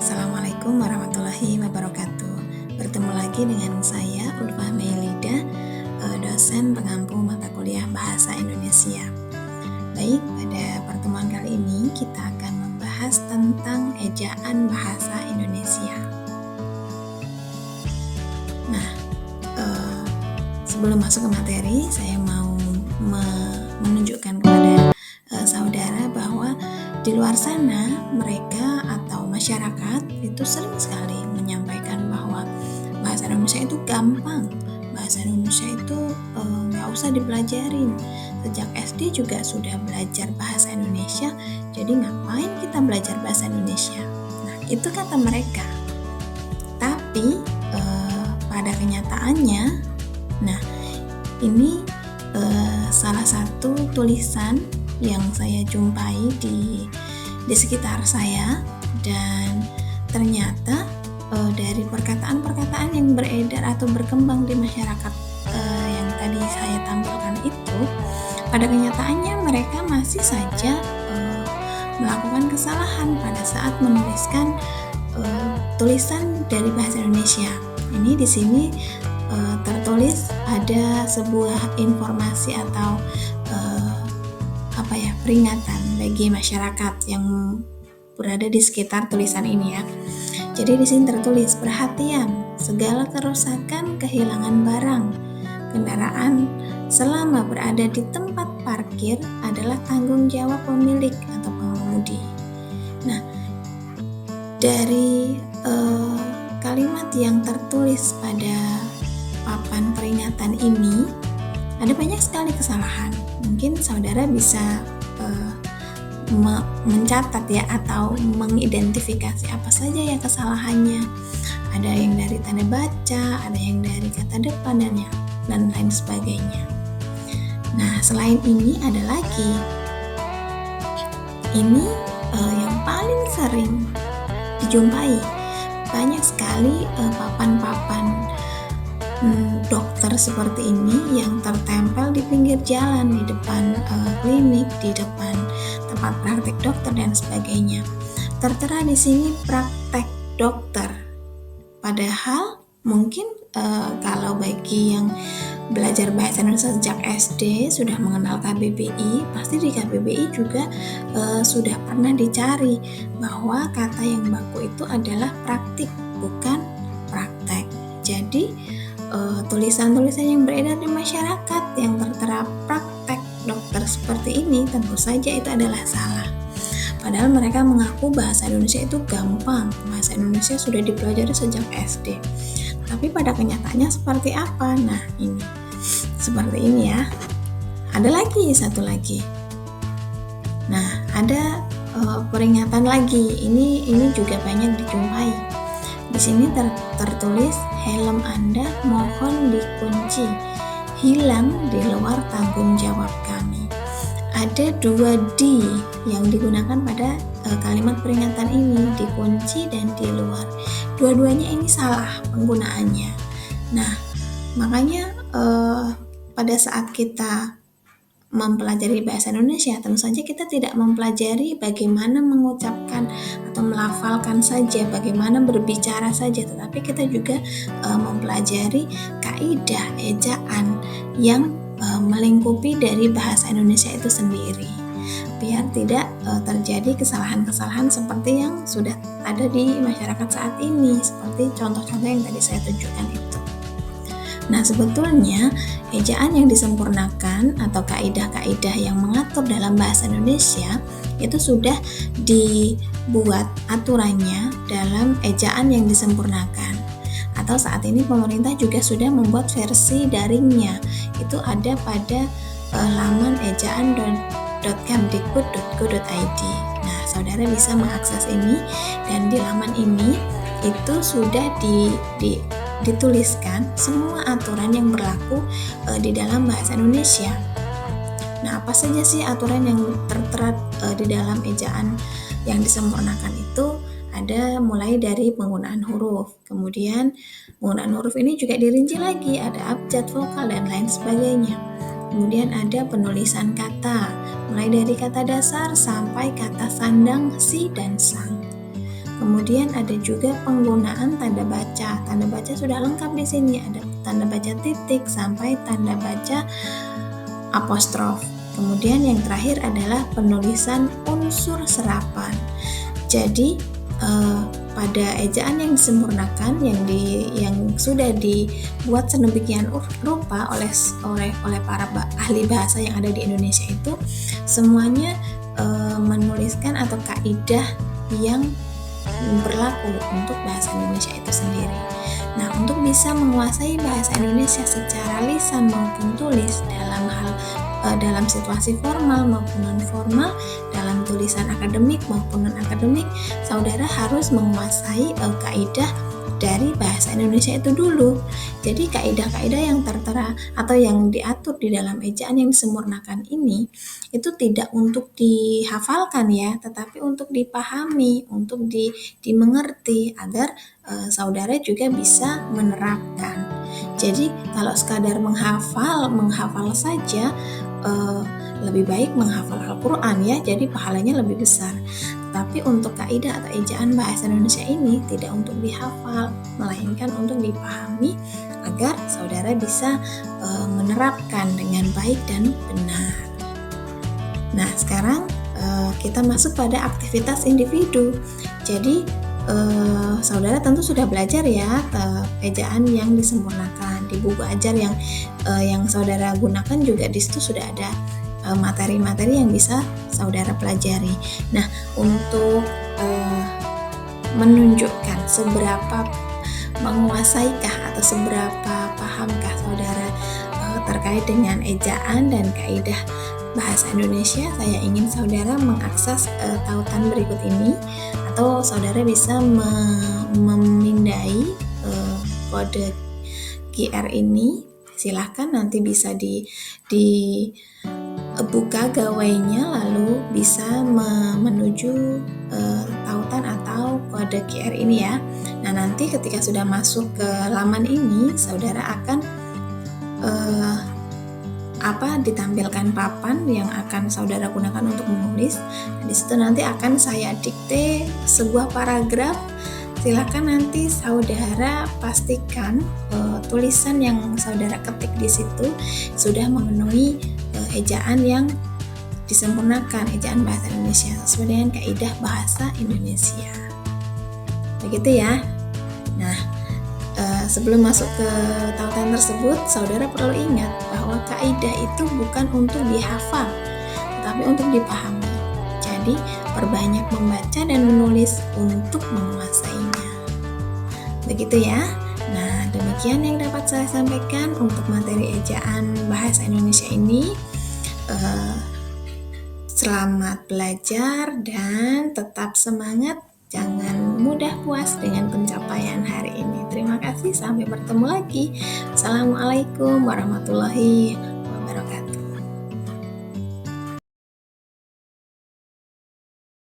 Assalamualaikum warahmatullahi wabarakatuh. Bertemu lagi dengan saya Ulfa Meilida, dosen pengampu mata kuliah Bahasa Indonesia. Baik, pada pertemuan kali ini kita akan membahas tentang ejaan bahasa Indonesia. Nah, sebelum masuk ke materi, saya mau menunjukkan kepada saudara bahwa di luar sana mereka atau masyarakat itu sering sekali menyampaikan bahwa bahasa Indonesia itu gampang, bahasa Indonesia itu nggak usah dipelajarin, sejak SD juga sudah belajar bahasa Indonesia, jadi ngapain kita belajar bahasa Indonesia? Nah, itu kata mereka. Tapi pada kenyataannya, nah ini salah satu tulisan yang saya jumpai di sekitar saya, dan ternyata dari perkataan-perkataan yang beredar atau berkembang di masyarakat yang tadi saya tampilkan itu, pada kenyataannya mereka masih saja melakukan kesalahan pada saat menuliskan tulisan dari bahasa Indonesia. Ini di sini tertulis ada sebuah informasi atau peringatan bagi masyarakat yang berada di sekitar tulisan ini ya. Jadi di sini tertulis, perhatian, segala kerusakan, kehilangan barang, kendaraan selama berada di tempat parkir adalah tanggung jawab pemilik atau pengemudi. Nah, dari kalimat yang tertulis pada papan peringatan ini ada banyak sekali kesalahan. Mungkin saudara bisa mencatat ya, atau mengidentifikasi apa saja ya kesalahannya. Ada yang dari tanda baca, ada yang dari kata depan dan lain sebagainya. Nah, selain ini ada lagi. Ini yang paling sering dijumpai. Banyak sekali papan-papan dokter seperti ini yang tertempel di pinggir jalan, di depan klinik, di depan tempat praktek dokter dan sebagainya. Tertera di sini praktek dokter. Padahal mungkin kalau bagi yang belajar bahasa Indonesia sejak SD sudah mengenal KBBI, pasti di KBBI juga sudah pernah dicari bahwa kata yang baku itu adalah praktik, bukan praktek. Jadi tulisan-tulisan yang beredar di masyarakat yang tertera praktek dokter seperti ini tentu saja itu adalah salah. Padahal mereka mengaku bahasa Indonesia itu gampang, bahasa Indonesia sudah dipelajari sejak SD. Tapi pada kenyataannya seperti apa? Nah, ini seperti ini ya. Ada lagi, satu lagi. Nah, ada peringatan lagi. Ini juga banyak dijumpai. Di sini tertulis, helm Anda mohon dikunci, hilang di luar tanggung jawab kami. Ada 2 D yang digunakan pada kalimat peringatan ini, dikunci dan di luar. Dua-duanya ini salah penggunaannya. Nah, makanya pada saat kita mempelajari bahasa Indonesia, tentu saja kita tidak mempelajari bagaimana mengucapkan atau melafalkan saja, bagaimana berbicara saja, tetapi kita juga mempelajari kaidah ejaan yang melingkupi dari bahasa Indonesia itu sendiri, biar tidak terjadi kesalahan-kesalahan seperti yang sudah ada di masyarakat saat ini, seperti contoh-contoh yang tadi saya tunjukkan itu. Nah, sebetulnya ejaan yang disempurnakan atau kaidah-kaidah yang mengatur dalam bahasa Indonesia itu sudah dibuat aturannya dalam ejaan yang disempurnakan. Atau saat ini pemerintah juga sudah membuat versi daringnya. Itu ada pada laman ejaan.kemdikbud.go.id. Nah, saudara bisa mengakses ini, dan di laman ini itu sudah dituliskan semua aturan yang berlaku di dalam bahasa Indonesia. Nah, apa saja sih aturan yang tertera di dalam ejaan yang disempurnakan itu? Ada mulai dari penggunaan huruf, kemudian penggunaan huruf ini juga dirinci lagi, ada abjad, vokal, dan lain sebagainya. Kemudian ada penulisan kata, mulai dari kata dasar sampai kata sandang, si, dan sang. Kemudian ada juga penggunaan tanda baca. Tanda baca sudah lengkap di sini, ada tanda baca titik sampai tanda baca apostrof. Kemudian yang terakhir adalah penulisan unsur serapan. Jadi pada ejaan yang disempurnakan yang sudah dibuat sedemikian rupa oleh para ahli bahasa yang ada di Indonesia itu semuanya menuliskan atau kaidah yang berlaku untuk bahasa Indonesia itu sendiri. Nah, untuk bisa menguasai bahasa Indonesia secara lisan maupun tulis dalam situasi formal maupun non formal, dalam tulisan akademik maupun non akademik, saudara harus menguasai kaidah dari bahasa Indonesia itu dulu. Jadi kaidah-kaidah yang tertera atau yang diatur di dalam ejaan yang disempurnakan ini itu tidak untuk dihafalkan ya, tetapi untuk dipahami, untuk dimengerti agar saudara juga bisa menerapkan. Jadi kalau sekadar menghafal saja, lebih baik menghafal Al-Quran ya, jadi pahalanya lebih besar. Tapi untuk kaidah atau ejaan bahasa Indonesia ini tidak untuk dihafal, melainkan untuk dipahami agar saudara bisa menerapkan dengan baik dan benar. Nah, sekarang kita masuk pada aktivitas individu. Jadi saudara tentu sudah belajar ya ejaan yang disempurnakan di buku ajar yang saudara gunakan, juga di situ sudah ada materi-materi yang bisa saudara pelajari. Nah, untuk menunjukkan seberapa menguasaikah atau seberapa pahamkah saudara terkait dengan ejaan dan kaidah bahasa Indonesia, saya ingin saudara mengakses tautan berikut ini, atau saudara bisa memindai kode QR ini. Silahkan nanti bisa dibuka gawainya, lalu bisa menuju tautan atau kode QR ini ya. Nah, nanti ketika sudah masuk ke laman ini, saudara akan ditampilkan papan yang akan saudara gunakan untuk menulis. Nah, di situ nanti akan saya dikte sebuah paragraf. Silakan nanti saudara pastikan tulisan yang saudara ketik di situ sudah memenuhi ejaan yang disempurnakan, ejaan bahasa Indonesia sesuai dengan kaidah bahasa Indonesia. Begitu ya. Nah, sebelum masuk ke tautan tersebut, saudara perlu ingat bahwa kaidah itu bukan untuk dihafal, tetapi untuk dipahami. Jadi, perbanyak membaca dan menulis untuk menguasainya. Begitu ya. Nah, demikian yang dapat saya sampaikan untuk materi ejaan bahasa Indonesia ini. Selamat belajar dan tetap semangat. Jangan mudah puas dengan pencapaian hari ini. Terima kasih, sampai bertemu lagi. Assalamualaikum warahmatullahi